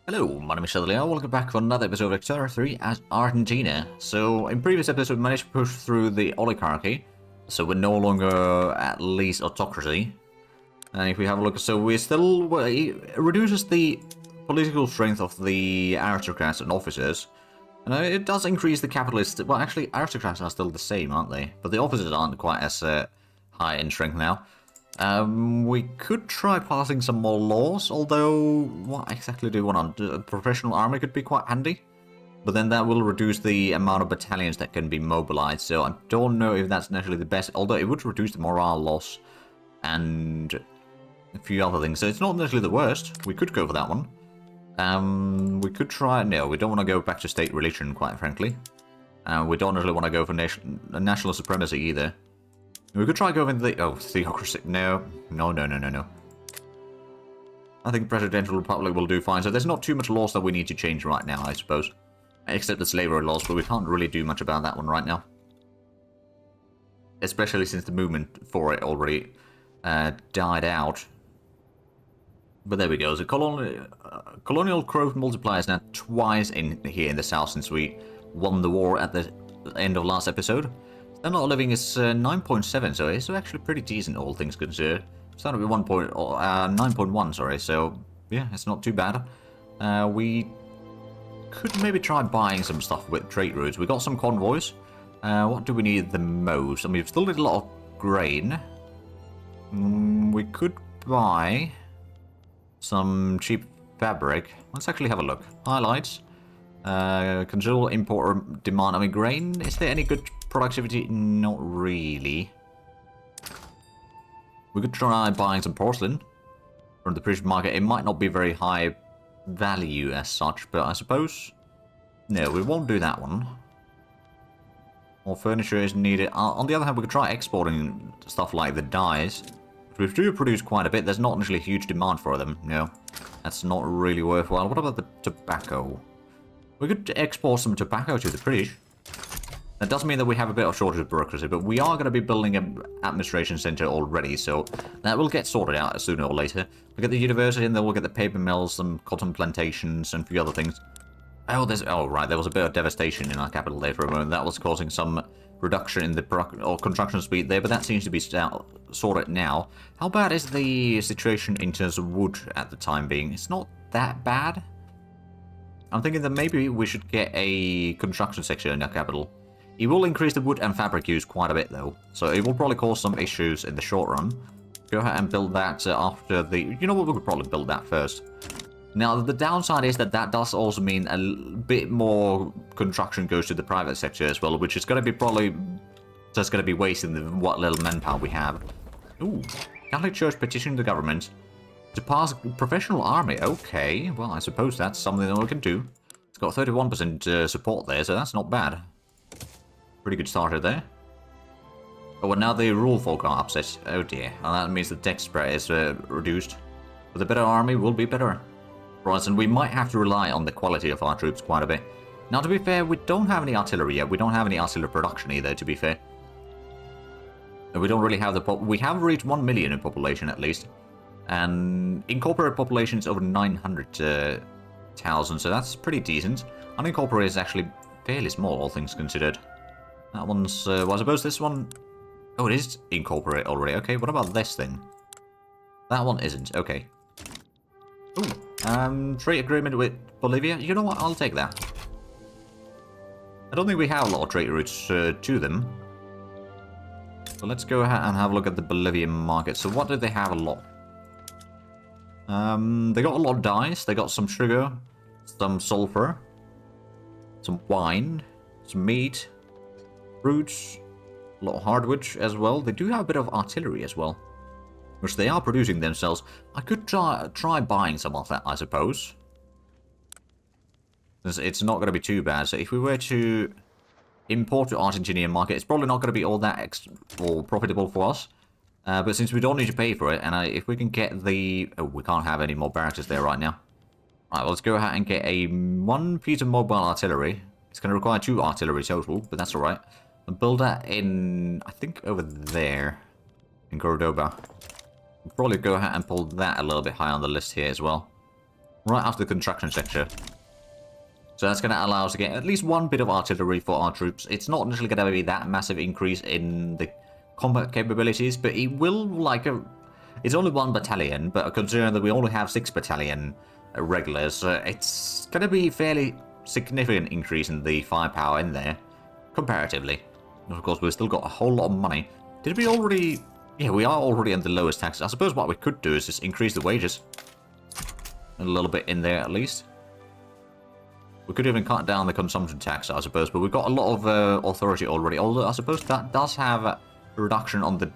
Hello, my name is Shadley. Welcome back to another episode of Ep3 at Argentina. So, in previous episode, we managed to push through the oligarchy, so we're no longer at least autocracy. And if we have a look, so we're still, well, it reduces the political strength of the aristocrats and officers. And it does increase the capitalist, well actually aristocrats are still the same, aren't they? But the officers aren't quite as high in strength now. We could try passing some more laws, although what exactly do we want? A professional army could be quite handy. But then that will reduce the amount of battalions that can be mobilized, so I don't know if that's necessarily the best, although it would reduce the morale loss and a few other things, so it's not necessarily the worst. We could go for that one. We could try, no, we don't want to go back to state religion, quite frankly. We don't really want to go for national supremacy either. We could try going the... Oh, theocracy. No. No. I think Presidential Republic will do fine. So there's not too much laws that we need to change right now, I suppose. Except the slavery laws, but we can't really do much about that one right now. Especially since the movement for it already died out. But there we go. So colonial growth multiplier is now twice in here in the south since we won the war at the end of last episode. Standard of living is 9.7, so it's actually pretty decent, all things considered. Standard of 9.1, sorry, so yeah, it's not too bad. We could maybe try buying some stuff with trade routes. We got some convoys. What do we need the most? I mean, we still need a lot of grain. We could buy some cheap fabric. Let's actually have a look. Highlights. Considerable import demand. I mean, grain, is there any good productivity? Not really. We could try buying some porcelain from the British market. It might not be very high value as such, but I suppose... No, we won't do that one. More furniture is needed. On the other hand, we could try exporting stuff like the dyes. We do produce quite a bit. There's not actually a huge demand for them. No, that's not really worthwhile. What about the tobacco? We could export some tobacco to the British. That does mean that we have a bit of shortage of bureaucracy, but we are going to be building an administration center already, so that will get sorted out sooner or later. We'll get the university, and then we'll get the paper mills, some cotton plantations, and a few other things. Oh, right, there was a bit of devastation in our capital there for a moment. That was causing some reduction in the construction speed there, but that seems to be sorted now. How bad is the situation in terms of wood at the time being? It's not that bad. I'm thinking that maybe we should get a construction section in our capital. It will increase the wood and fabric use quite a bit though, so it will probably cause some issues in the short run. Go ahead and build that after the... You know what, we could probably build that first. Now, the downside is that that does also mean a bit more construction goes to the private sector as well, which is going to be probably just going to be wasting what little manpower we have. Ooh, Catholic Church petitioned the government to pass professional army. Okay, well, I suppose that's something that we can do. It's got 31% support there, so that's not bad. Pretty good starter there. Oh, and now the rule folk are upset. Oh dear, and that means the dex spread is reduced. With a better army, will be better. Right, and we might have to rely on the quality of our troops quite a bit. Now, to be fair, we don't have any artillery yet. We don't have any artillery production either, to be fair. We don't really have the... We have reached 1 million in population, at least. And incorporated population is over 900,000, so that's pretty decent. Unincorporated is actually fairly small, all things considered. That one's... well, I suppose this one... Oh, it is incorporated already. Okay, what about this thing? That one isn't. Okay. Ooh. Trade agreement with Bolivia. You know what? I'll take that. I don't think we have a lot of trade routes to them. So let's go ahead and have a look at the Bolivian market. So what do they have a lot? They got a lot of dyes. They got some sugar, some sulfur, some wine, some meat, fruits, a lot of hardwood as well. They do have a bit of artillery as well, which they are producing themselves. I could try buying some of that, I suppose. It's not going to be too bad. So if we were to import to Argentinian market, it's probably not going to be all that profitable for us. But since we don't need to pay for it, and if we can get the... Oh, we can't have any more barracks there right now. Alright, well, let's go ahead and get one piece of mobile artillery. It's going to require 2 artillery total, but that's alright. And build that in, I think, over there. In Cordoba. We'll probably go ahead and pull that a little bit high on the list here as well. right after the construction sector. So that's going to allow us to get at least one bit of artillery for our troops. It's not initially going to be that massive increase in the combat capabilities, but it will, like, it's only 1 battalion, but considering that we only have 6 battalion regulars, it's going to be fairly significant increase in the firepower in there, comparatively. And of course, we've still got a whole lot of money. Did we already... Yeah, we are already on the lowest taxes. I suppose what we could do is just increase the wages. A little bit in there, at least. We could even cut down the consumption tax, I suppose, but we've got a lot of authority already. Although, I suppose that does have a reduction on the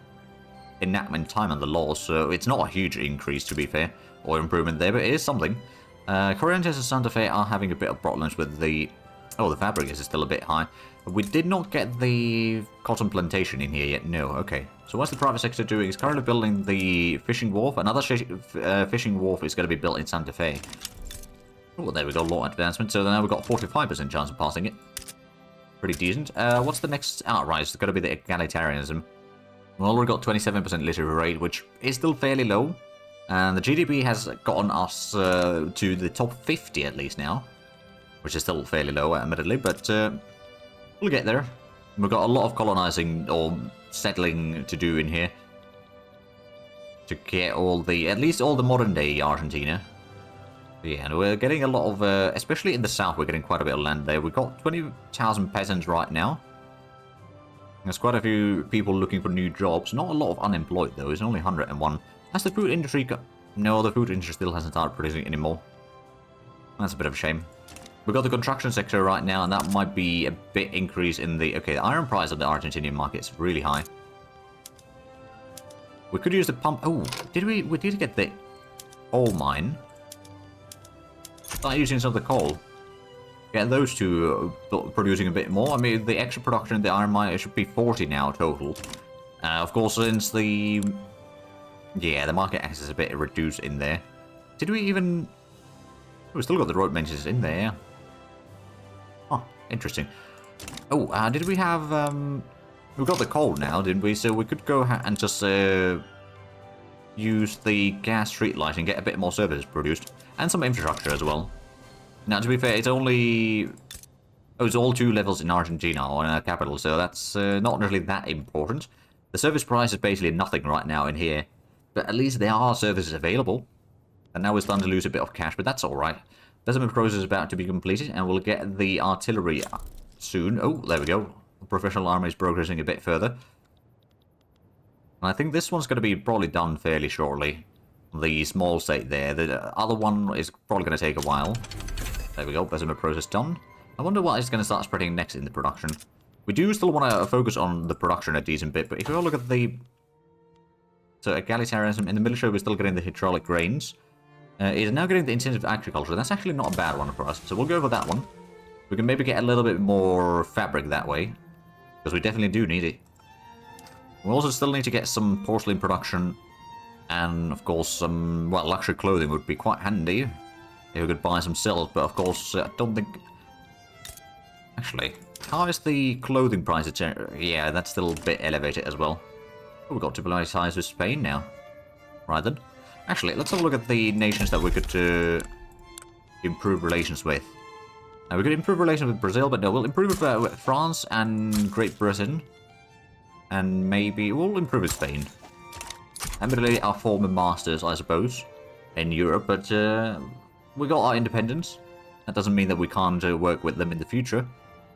enactment time on the laws, so it's not a huge increase, to be fair, or improvement there, but it is something. Corrientes and Santa Fe are having a bit of problems with the... Oh, the fabric is still a bit high. We did not get the cotton plantation in here yet. No, okay. So what's the private sector doing? It's currently building the fishing wharf. Another fishing wharf is going to be built in Santa Fe. Oh, there we go. Law advancement. So now we've got 45% chance of passing it. Pretty decent. What's the next outrise? It's going to be the egalitarianism. We've already got 27% literary rate, which is still fairly low. And the GDP has gotten us to the top 50 at least now. Which is still fairly low, admittedly, but we'll get there. We've got a lot of colonizing or settling to do in here. To get all the, at least all the modern day Argentina. Yeah, and we're getting a lot of, especially in the south, we're getting quite a bit of land there. We've got 20,000 peasants right now. There's quite a few people looking for new jobs. Not a lot of unemployed, though. It's only 101. Has the food industry got... No, the food industry still hasn't started producing anymore. That's a bit of a shame. We've got the construction sector right now, and that might be a bit increase in the... Okay, the iron price of the Argentinian market is really high. We could use the pump... Oh, did we did get the coal mine. Start using some of the coal. Get those two producing a bit more. I mean, the extra production in the iron mine, it should be 40 now total. Of course, since the... Yeah, the market access is a bit reduced in there. Did we even... Oh, we still got the road maintenance in there. Oh, interesting. Oh, did we have... We got the coal now, didn't we? So we could go and just use the gas street light and get a bit more services produced. And some infrastructure as well. Now, to be fair, it's only... Oh, it's all 2 levels in Argentina, or in our capital, so that's not really that important. The service price is basically nothing right now in here. But at least there are services available. And now we're starting to lose a bit of cash, but that's alright. Decimal process is about to be completed, and we'll get the artillery soon. Oh, there we go. The professional army is progressing a bit further. And I think this one's going to be probably done fairly shortly. The small state there. The other one is probably going to take a while. There we go. Decimal process done. I wonder what is going to start spreading next in the production. We do still want to focus on the production a decent bit, but if we look at the... So, egalitarianism. In the military, we're still getting the hydraulic grains. It is now getting the intensive agriculture. That's actually not a bad one for us. So we'll go for that one. We can maybe get a little bit more fabric that way. Because we definitely do need it. We also still need to get some porcelain production. And, of course, some, well, luxury clothing would be quite handy. If we could buy some silk. But, of course, I don't think... Actually, how is the clothing price? Yeah, that's still a bit elevated as well. Oh, we've got diplomatic ties with Spain now. Right then. Actually, let's have a look at the nations that we could improve relations with. We could improve relations with Brazil, but no, we'll improve with France and Great Britain. And maybe we'll improve with Spain. Admittedly, our former masters, I suppose, in Europe, but we got our independence. That doesn't mean that we can't work with them in the future.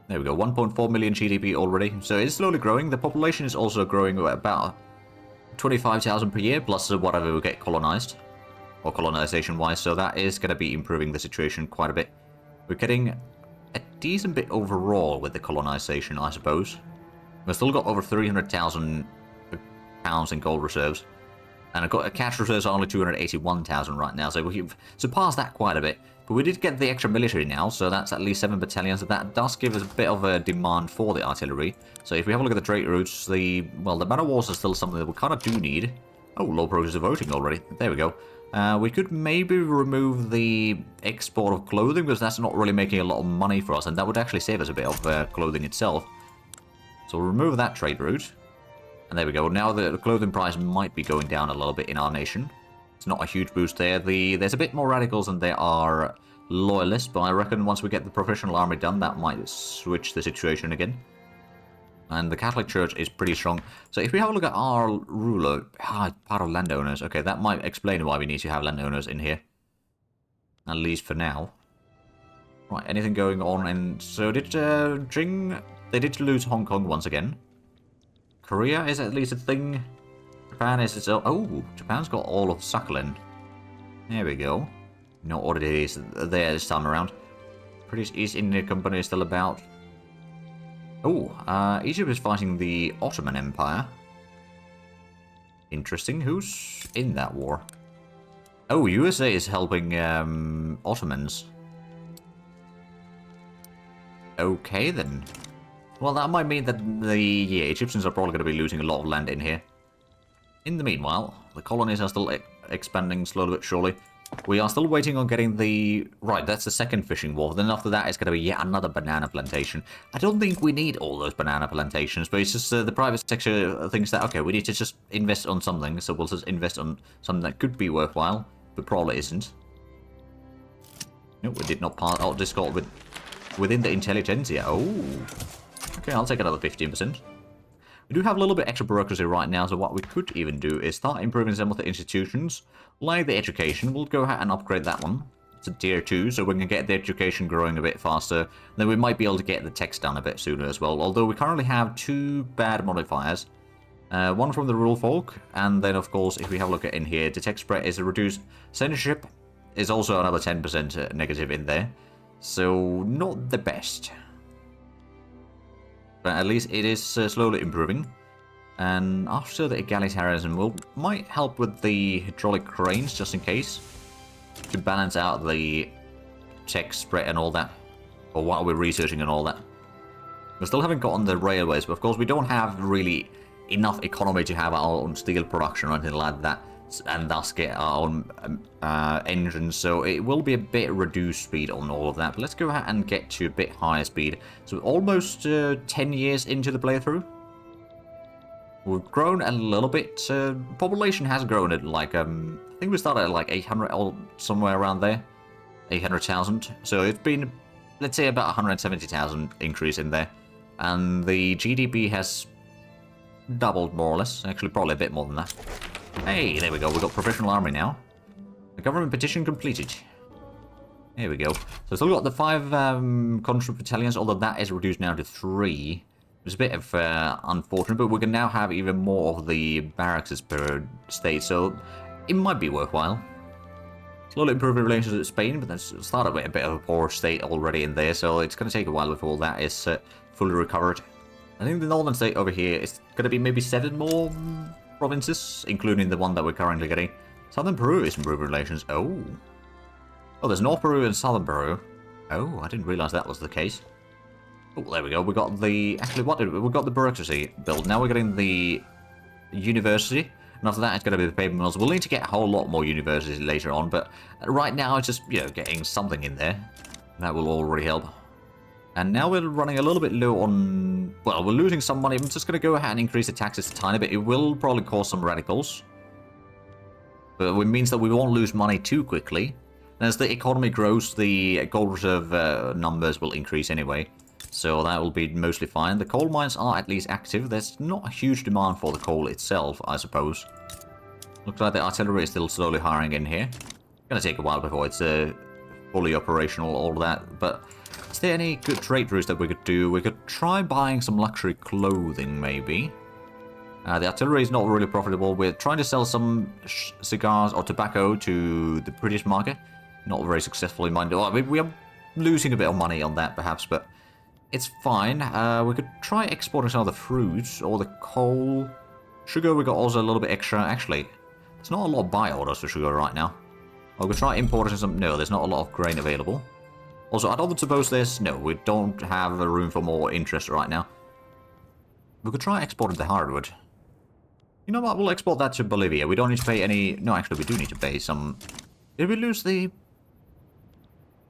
There we go, 1.4 million GDP already. So it's slowly growing. The population is also growing at about 25,000 per year, plus whatever will get colonized, or colonization-wise, so that is going to be improving the situation quite a bit. We're getting a decent bit overall with the colonization, I suppose. We've still got over 300,000 pounds in gold reserves, and I've got cash reserves are only 281,000 right now, so we've surpassed that quite a bit. But we did get the extra military now, so that's at least 7 battalions. So that does give us a bit of a demand for the artillery. So if we have a look at the trade routes, the man of wars is still something that we kind of do need. Oh, low progress of voting already. There we go. We could maybe remove the export of clothing, because that's not really making a lot of money for us, and that would actually save us a bit of clothing itself. So we'll remove that trade route. And there we go. Now the clothing price might be going down a little bit in our nation. It's not a huge boost there. There's a bit more radicals than there are loyalists, but I reckon once we get the professional army done, that might switch the situation again. And the Catholic Church is pretty strong. So if we have a look at our ruler, part of landowners. Okay, that might explain why we need to have landowners in here. At least for now. Right, anything going on? And so did Jing... They did lose Hong Kong once again. Korea is at least a thing. Japan is its own... Oh, Japan's got all of Sakhalin. There we go. Not what it is there this time around. British East India Company is still about. Oh, Egypt is fighting the Ottoman Empire. Interesting. Who's in that war? Oh, USA is helping Ottomans. Okay, then. Well, that might mean that the Egyptians are probably going to be losing a lot of land in here. In the meanwhile, the colonies are still expanding slowly but surely. We are still waiting on getting the... Right, that's the second fishing wharf. Then after that, it's going to be yet another banana plantation. I don't think we need all those banana plantations, but it's just the private sector thinks that, okay, we need to just invest on something, so we'll just invest on something that could be worthwhile, but probably isn't. No, we did not pass out Discord within the intelligentsia. Oh. Okay, I'll take another 15%. We do have a little bit extra bureaucracy right now, so what we could even do is start improving some of the institutions, like the education. We'll go ahead and upgrade that one to tier 2, so we can get the education growing a bit faster. Then we might be able to get the text done a bit sooner as well, although we currently have 2 bad modifiers. One from the rule folk, and then of course, if we have a look at in here, the text spread is a reduced censorship, is also another 10% negative in there. So, not the best. But at least it is slowly improving. And after the egalitarianism might help with the hydraulic cranes, just in case. To balance out the tech spread and all that. Or what we're researching and all that. We still haven't gotten the railways, but of course we don't have really enough economy to have our own steel production or anything like that. And thus get our own engines, so it will be a bit reduced speed on all of that. But let's go ahead and get to a bit higher speed. So almost 10 years into the playthrough. We've grown a little bit. Population has grown at like, I think we started at like 800 or somewhere around there. 800,000. So it's been, let's say, about 170,000 increase in there. And the GDP has doubled more or less. Actually, probably a bit more than that. Hey, there we go. We've got professional army now. The government petition completed. There we go. So still got the 5 conscript battalions, although that is reduced now to 3. It's a bit of unfortunate, but we can now have even more of the barracks per state, so it might be worthwhile. Slowly improving relations with Spain, but that's started with a bit of a poor state already in there, so it's going to take a while before that is fully recovered. I think the northern state over here is going to be maybe 7 more provinces, including the one that we're currently getting. Southern Peru is improving relations. Oh, there's North Peru and Southern Peru. Oh, I didn't realize that was the case. Oh, there we go. We got the... Actually, we got the bureaucracy built. Now we're getting the university. And after that, it's going to be the paper mills. We'll need to get a whole lot more universities later on. But right now, it's just, getting something in there. That will already help. And now we're running a little bit low on... Well, we're losing some money. I'm just going to go ahead and increase the taxes a tiny bit. It will probably cause some radicals. But it means that we won't lose money too quickly. And as the economy grows, the gold reserve numbers will increase anyway. So that will be mostly fine. The coal mines are at least active. There's not a huge demand for the coal itself, I suppose. Looks like the artillery is still slowly hiring in here. Gonna take a while before it's fully operational, all that. But is there any good trade routes that we could do? We could try buying some luxury clothing, maybe. The artillery is not really profitable. We're trying to sell some cigars or tobacco to the British market. Not very successfully, mind you. I mean, we are losing a bit of money on that, perhaps, but it's fine. We could try exporting some of the fruits or the coal. Sugar, we got also a little bit extra. Actually, there's not a lot of buy orders for sugar right now. We could try importing some... No, there's not a lot of grain available. Also, I don't suppose there's... No, we don't have room for more interest right now. We could try exporting the hardwood. You know what? We'll export that to Bolivia. We don't need to pay any... No, actually, we do need to pay some... Did we lose the...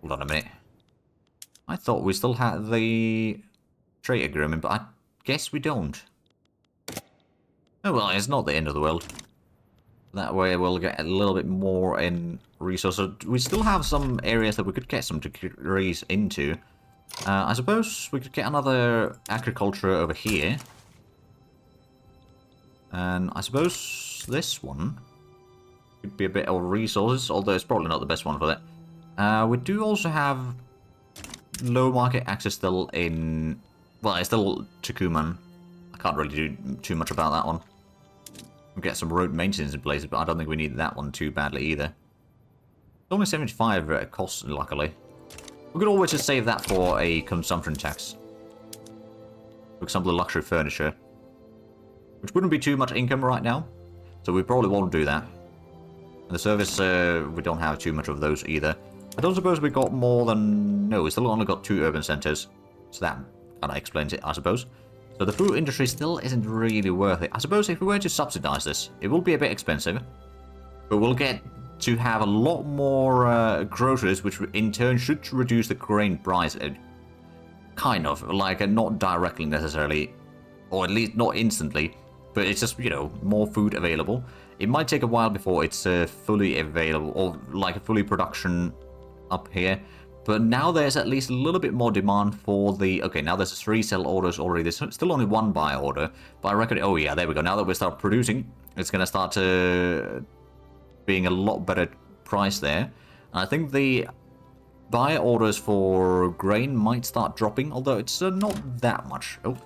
Hold on a minute. I thought we still had the trade agreement, but I guess we don't. Oh well, it's not the end of the world. That way we'll get a little bit more in resources. We still have some areas that we could get some degrees into. I suppose we could get another agriculture over here. And I suppose this one could be a bit of resources, although it's probably not the best one for that. We do also have low market access still in... Well, it's still Tucumán. I can't really do too much about that one. We'll get some road maintenance in place, but I don't think we need that one too badly either. It's only 75 costs, luckily. We could always just save that for a consumption tax. For example, the luxury furniture. Which wouldn't be too much income right now. So we probably won't do that. And the service, we don't have too much of those either. I don't suppose we got more than... No, we still only got 2 urban centers. So that kind of explains it, I suppose. So the food industry still isn't really worth it. I suppose if we were to subsidize this, it will be a bit expensive. But we'll get to have a lot more groceries, which in turn should reduce the grain price. Kind of, like not directly necessarily, or at least not instantly. But it's just, you know, more food available. It might take a while before it's fully available, or like a fully production up here. But now there's at least a little bit more demand for the... Okay, now there's 3 sell orders already. There's still only 1 buy order. But I reckon... Oh yeah, there we go. Now that we start producing, it's going to start being a lot better price there. And I think the buy orders for grain might start dropping, although it's not that much. Oh.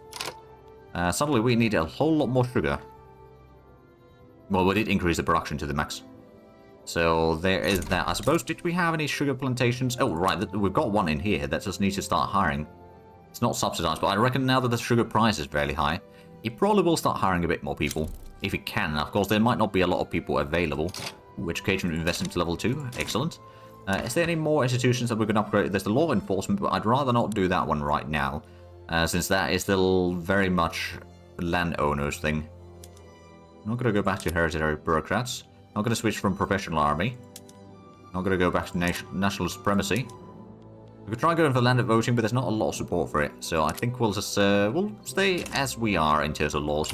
Suddenly we need a whole lot more sugar. Well, we did increase the production to the max. So there is that. I suppose, did we have any sugar plantations? Oh, right, we've got one in here that just needs to start hiring. It's not subsidized, but I reckon now that the sugar price is fairly high, it probably will start hiring a bit more people. If it can. Of course, there might not be a lot of people available. Which education investment to level 2. Excellent. Is there any more institutions that we can upgrade? There's the law enforcement, but I'd rather not do that one right now. Since that is still very much landowners thing. I'm not going to go back to hereditary bureaucrats. I'm going to switch from professional army. I'm going to go back to national supremacy. We could try going for land of voting, but there's not a lot of support for it. So I think we'll just we'll stay as we are in terms of laws.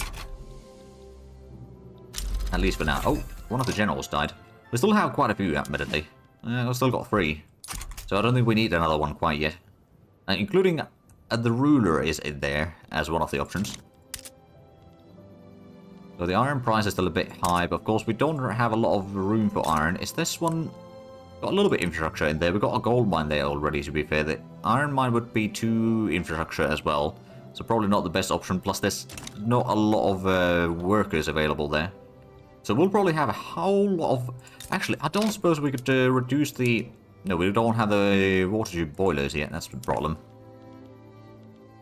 At least for now. Oh, one of the generals died. We still have quite a few, admittedly. We've still got 3. So I don't think we need another one quite yet. Including the ruler is in there as one of the options. So the iron price is still a bit high, but of course we don't have a lot of room for iron. Is this one... Got a little bit of infrastructure in there. We've got a gold mine there already, to be fair. The iron mine would be 2 infrastructure as well. So probably not the best option. Plus there's not a lot of workers available there. So we'll probably have a whole lot of... Actually, I don't suppose we could reduce the... No, we don't have the water tube boilers yet. That's the problem.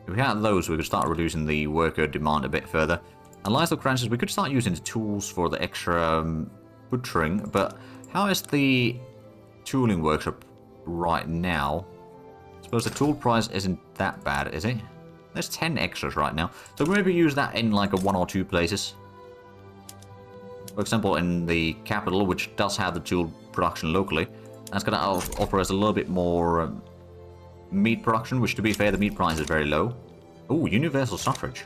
If we had those, we could start reducing the worker demand a bit further. And livestock ranches, we could start using the tools for the extra butchering, but how is the tooling workshop right now? I suppose the tool price isn't that bad, is it? There's 10 extras right now, so maybe use that in like 1 or 2 places. For example, in the capital, which does have the tool production locally, that's going to offer us a little bit more meat production, which to be fair, the meat price is very low. Oh, universal suffrage.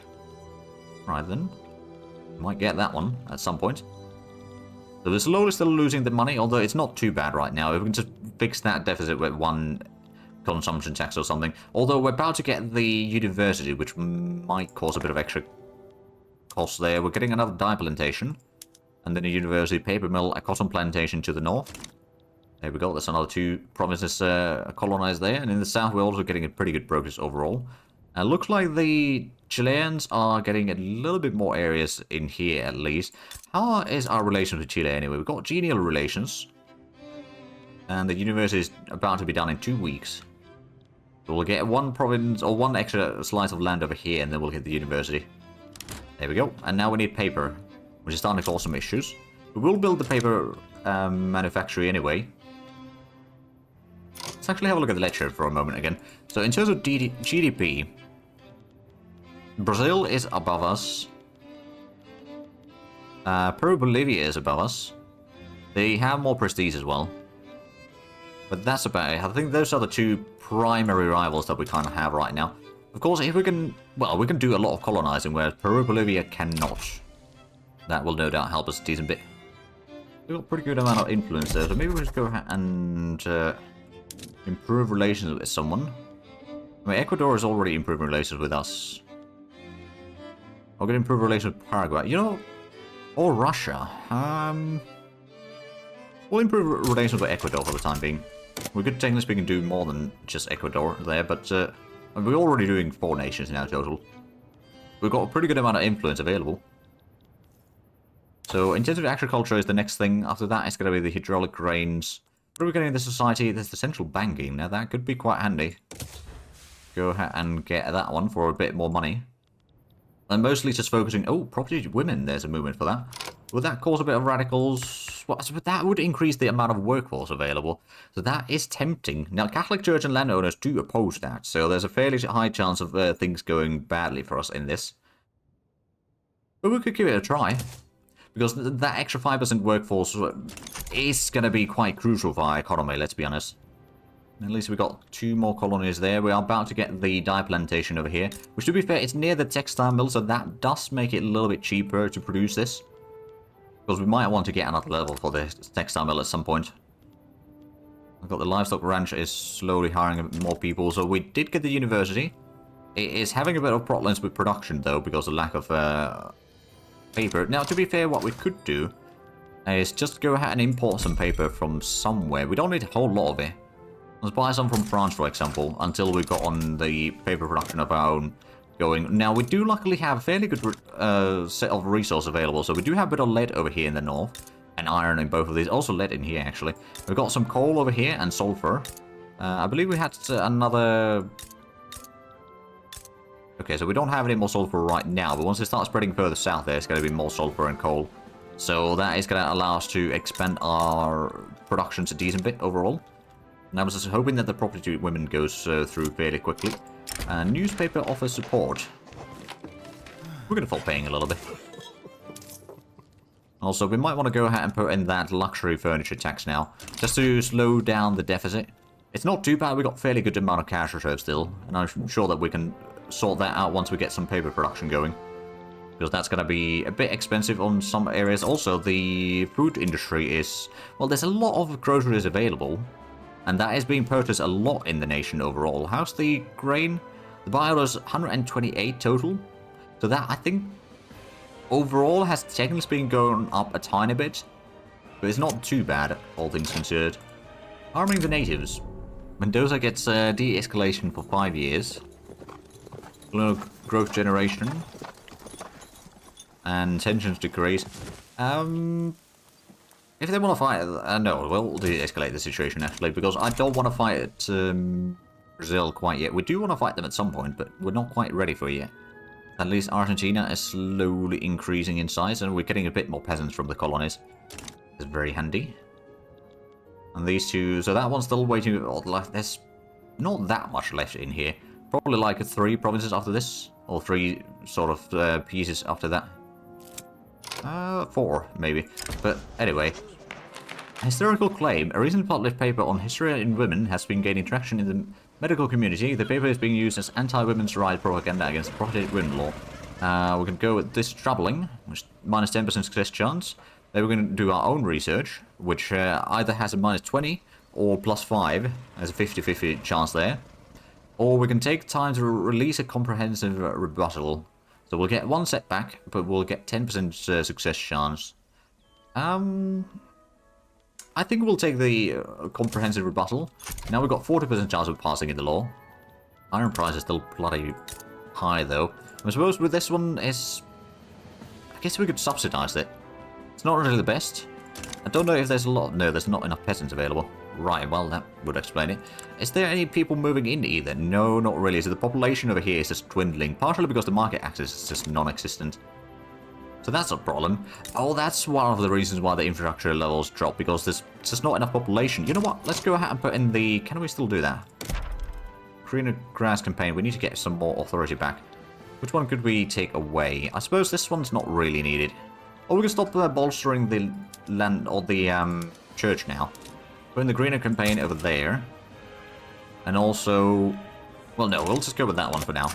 Right then. Might get that one at some point. So we're slowly still losing the money, although it's not too bad right now. If we can just fix that deficit with 1 consumption tax or something. Although we're about to get the university, which might cause a bit of extra cost there. We're getting another dye plantation. And then a university paper mill, a cotton plantation to the north. There we go, that's another 2 provinces colonized there. And in the south, we're also getting a pretty good progress overall. Looks like the Chileans are getting a little bit more areas in here, at least. How is our relation with Chile anyway? We've got genial relations. And the university is about to be done in 2 weeks. So we'll get 1 province, or 1 extra slice of land over here, and then we'll hit the university. There we go. And now we need paper, which is starting to cause some issues. We will build the paper manufactory anyway. Let's actually have a look at the lecture for a moment again. So in terms of GDP, Brazil is above us. Peru, Bolivia is above us. They have more prestige as well. But that's about it. I think those are the 2 primary rivals that we kind of have right now. Of course, if we can... Well, we can do a lot of colonizing, whereas Peru, Bolivia cannot. That will no doubt help us a decent bit. We've got a pretty good amount of influence there, so maybe we'll just go ahead and improve relations with someone. I mean, Ecuador is already improving relations with us. I'll get improved relations with Paraguay. You know, or Russia. We'll improve relations with Ecuador for the time being. We could technically speaking do more than just Ecuador there, but we're already doing 4 nations now total. We've got a pretty good amount of influence available. So intensive agriculture is the next thing. After that, it's going to be the hydraulic grains. What are we getting in the society? There's the central banking. Now that could be quite handy. Go ahead and get that one for a bit more money. And mostly just focusing... Oh, property women. There's a movement for that. Would that cause a bit of radicals? Well, that would increase the amount of workforce available. So that is tempting. Now, Catholic Church and landowners do oppose that. So there's a fairly high chance of things going badly for us in this. But we could give it a try. Because that extra 5% workforce is going to be quite crucial for our economy, let's be honest. At least we got 2 more colonies there. We are about to get the dye plantation over here. Which, to be fair, it's near the textile mill, so that does make it a little bit cheaper to produce this. Because we might want to get another level for the textile mill at some point. I've got the livestock ranch is slowly hiring a bit more people, so we did get the university. It is having a bit of problems with production, though, because of the lack of paper. Now, to be fair, what we could do is just go ahead and import some paper from somewhere. We don't need a whole lot of it. Let's buy some from France, for example, until we've got on the paper production of our own going. Now, we do luckily have a fairly good set of resources available. So we do have a bit of lead over here in the north, and iron in both of these. Also lead in here, actually. We've got some coal over here and sulfur. I believe we had another... Okay, so we don't have any more sulfur right now, but once it starts spreading further south, there's going to be more sulfur and coal. So that is going to allow us to expand our productions a decent bit overall. And I was just hoping that the property women goes through fairly quickly. Newspaper offers support. We're going to fall paying a little bit. Also, we might want to go ahead and put in that luxury furniture tax now, just to slow down the deficit. It's not too bad, we got fairly good amount of cash reserves still, and I'm sure that we can sort that out once we get some paper production going. Because that's going to be a bit expensive on some areas. Also, the food industry is... Well, there's a lot of groceries available, and that is being purchased a lot in the nation overall. How's the grain? The bio is 128 total. So that, I think, overall has technically been going up a tiny bit. But it's not too bad, all things considered. Arming the natives. Mendoza gets de-escalation for 5 years. Growth generation. And tensions decrease. If they want to fight, no, we'll de-escalate the situation actually, because I don't want to fight Brazil quite yet. We do want to fight them at some point, but we're not quite ready for it yet. At least Argentina is slowly increasing in size, and we're getting a bit more peasants from the colonies. It's very handy. And these two, so that one's still waiting. There's not that much left in here. Probably like 3 provinces after this, or 3 sort of pieces after that. 4, maybe. But anyway. Historical claim. A recent published paper on history in women has been gaining traction in the medical community. The paper is being used as anti-women's rights propaganda against the property women law. We can go with this troubling, which minus 10% success chance. Then we're going to do our own research, which either has a minus 20 or plus 5. There's a 50-50 chance there. Or we can take time to release a comprehensive rebuttal. So we'll get 1 setback, but we'll get 10% success chance. I think we'll take the comprehensive rebuttal. Now we've got 40% chance of passing in the law. Iron price is still bloody high, though. I suppose with this one is... I guess we could subsidize it. It's not really the best. I don't know if there's a lot... No, there's not enough peasants available. Right, well, that would explain it. Is there any people moving in either? No, not really. So the population over here is just dwindling, partially because the market access is just non-existent. So that's a problem. Oh, that's one of the reasons why the infrastructure levels drop, because there's just not enough population. You know what? Let's go ahead and put in the... Can we still do that? Greener Grass campaign. We need to get some more authority back. Which one could we take away? I suppose this one's not really needed. Or we can stop bolstering the land or the church now. Put in the greener campaign over there. And also... Well, no, we'll just go with that one for now.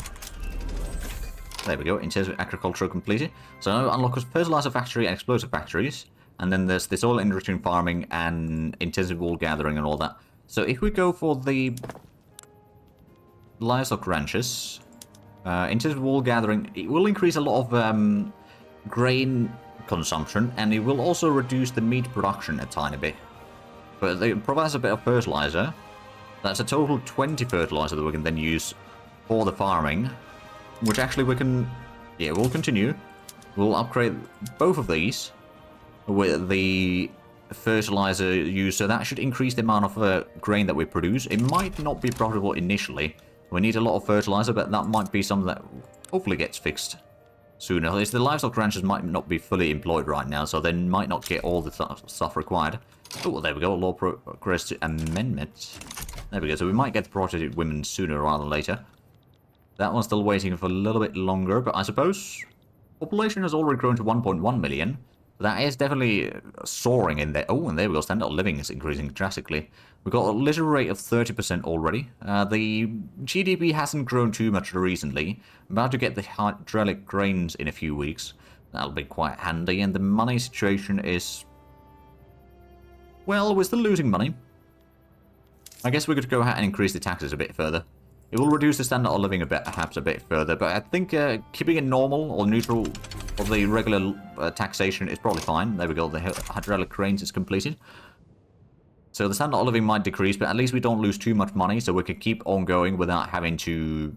There we go. Intensive agriculture completed. So now unlock fertilizer factory and explosive factories. And then there's this oil-enriching farming and intensive wool gathering and all that. So if we go for the livestock ranches, intensive wool gathering, it will increase a lot of grain consumption, and it will also reduce the meat production a tiny bit. But it provides a bit of fertilizer. That's a total 20 fertilizer that we can then use for the farming, which actually we can, yeah, we'll continue. We'll upgrade both of these with the fertilizer use, so that should increase the amount of grain that we produce. It might not be profitable initially. We need a lot of fertilizer, but that might be something that hopefully gets fixed sooner. At least the livestock ranchers might not be fully employed right now, so they might not get all the stuff required. Oh, well, there we go. Law progress amendment. There we go. So we might get the protected women sooner rather than later. That one's still waiting for a little bit longer, but I suppose population has already grown to 1.1 million. That is definitely soaring in there. Oh, and there we go. Standard of living is increasing drastically. We've got a litter rate of 30% already. The GDP hasn't grown too much recently. I'm about to get the hydraulic grains in a few weeks. That'll be quite handy. And the money situation is... well, we're still losing money. I guess we could go ahead and increase the taxes a bit further. It will reduce the standard of living a bit, perhaps a bit further, but I think keeping it normal or neutral for the regular taxation is probably fine. There we go, the hydraulic cranes is completed. So the standard of living might decrease, but at least we don't lose too much money, so we can keep on going without having to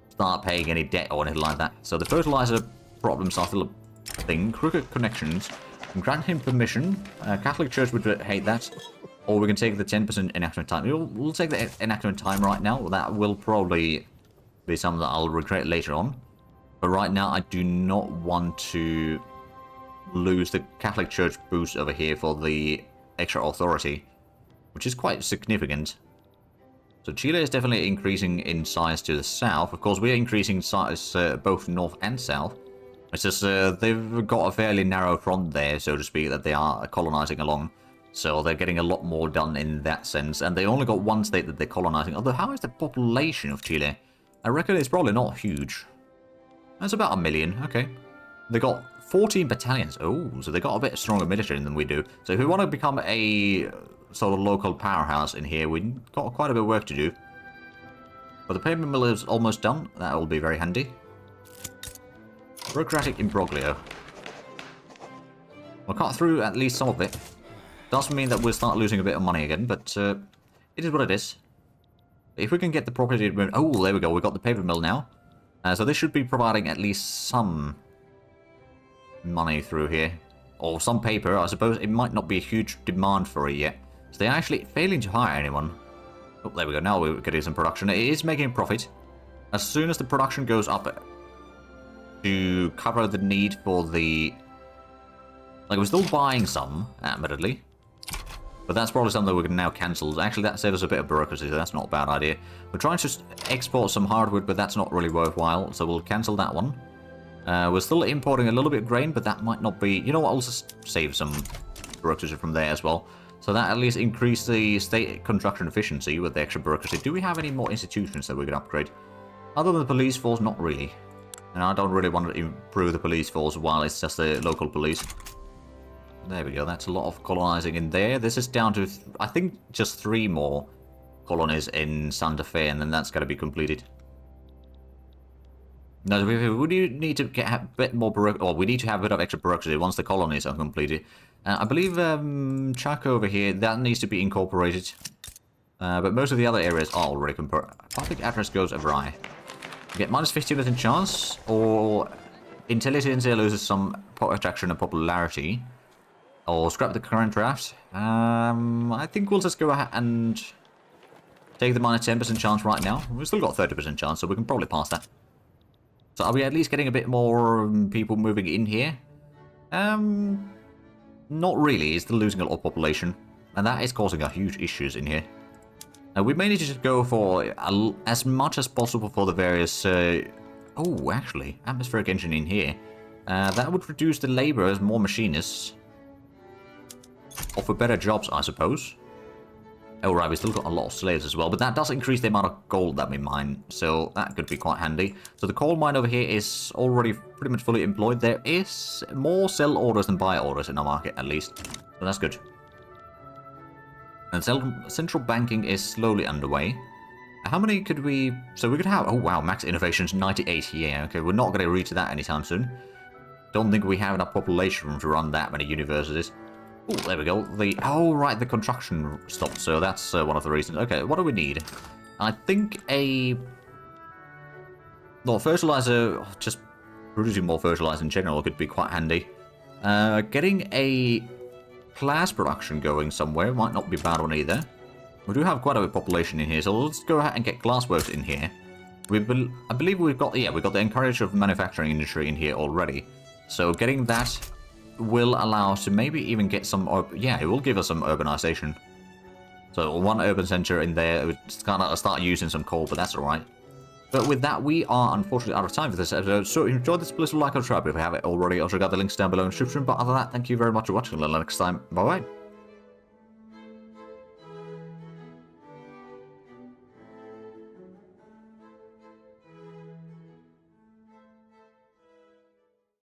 start paying any debt or anything like that. So the fertilizer problems are still a thing. Crooked connections. Grant him permission. Catholic Church would hate that. Or we can take the 10% enactment time. We'll take the enactment time right now. That will probably be something that I'll regret later on. But right now, I do not want to lose the Catholic Church boost over here for the extra authority, which is quite significant. So Chile is definitely increasing in size to the south. Of course, we're increasing size both north and south. It's just they've got a fairly narrow front there, so to speak, that they are colonizing along. So they're getting a lot more done in that sense. And they only got one state that they're colonizing. Although, how is the population of Chile? I reckon it's probably not huge. That's about 1 million. Okay. They got 14 battalions. Oh, so they got a bit stronger military than we do. So if we want to become a sort of local powerhouse in here, we've got quite a bit of work to do. But the paper mill is almost done. That will be very handy. Bureaucratic imbroglio. We'll cut through at least some of it. Doesn't mean that we'll start losing a bit of money again, but it is what it is. If we can get the property... oh, there we go. We've got the paper mill now. So this should be providing at least some money through here. Or some paper. I suppose it might not be a huge demand for it yet. So they're actually failing to hire anyone. Oh, there we go. Now we're getting some production. It is making a profit. As soon as the production goes up to cover the need for the... like, we're still buying some, admittedly. But that's probably something we can now cancel. Actually, that saves us a bit of bureaucracy, so that's not a bad idea. We're trying to export some hardwood, but that's not really worthwhile, so we'll cancel that one. We're still importing a little bit of grain, but that might not be... you know what, I'll just save some bureaucracy from there as well. So that at least increase the state construction efficiency with the extra bureaucracy. Do we have any more institutions that we can upgrade? Other than the police force, not really. And I don't really want to improve the police force while it's just the local police. There we go, that's a lot of colonizing in there. This is down to, I think, just 3 more colonies in Santa Fe, and then that's got to be completed. No, we do need to have a bit more bureaucracy, or we need to have a bit of extra bureaucracy once the colonies are completed. I believe Chaco over here, that needs to be incorporated. But most of the other areas are already public address goes awry. Get minus 15% chance, or intelligence loses some attraction and popularity. Or scrap the current draft. I think we'll just go ahead and take the minus 10% chance right now. We've still got 30% chance, so we can probably pass that. So are we at least getting a bit more people moving in here? Not really. It's still losing a lot of population. And that is causing us huge issues in here. We may need to just go for as much as possible for the various... oh, actually, atmospheric engine in here. That would reduce the labor as more machinists. Offer better jobs, I suppose. Oh, right, we still got a lot of slaves as well, but that does increase the amount of gold that we mine, so that could be quite handy. So the coal mine over here is already pretty much fully employed. There is more sell orders than buy orders in our market, at least, so that's good. And central banking is slowly underway. How many could we... So we could have... Oh, wow, max innovations, 98. Yeah, okay, we're not going to reach that anytime soon. Don't think we have enough population room to run that many universities. Oh, there we go. Oh, right, the construction stopped, so that's one of the reasons. Okay, what do we need? I think a... Well, fertilizer, just producing more fertilizer in general could be quite handy. Getting a class production going somewhere might not be a bad one either. We do have quite a bit of population in here, so let's go ahead and get glassworks in here. I believe we've got the encourage of manufacturing industry in here already. So getting that will allow us to maybe even get some... it will give us some urbanization. So one urban center in there, it's gonna start using some coal, but that's alright. But with that, we are unfortunately out of time for this episode. So if you enjoyed this, please like or subscribe if you haven't already. Also got the links down below in the description. But other than that, thank you very much for watching. Until next time, bye bye.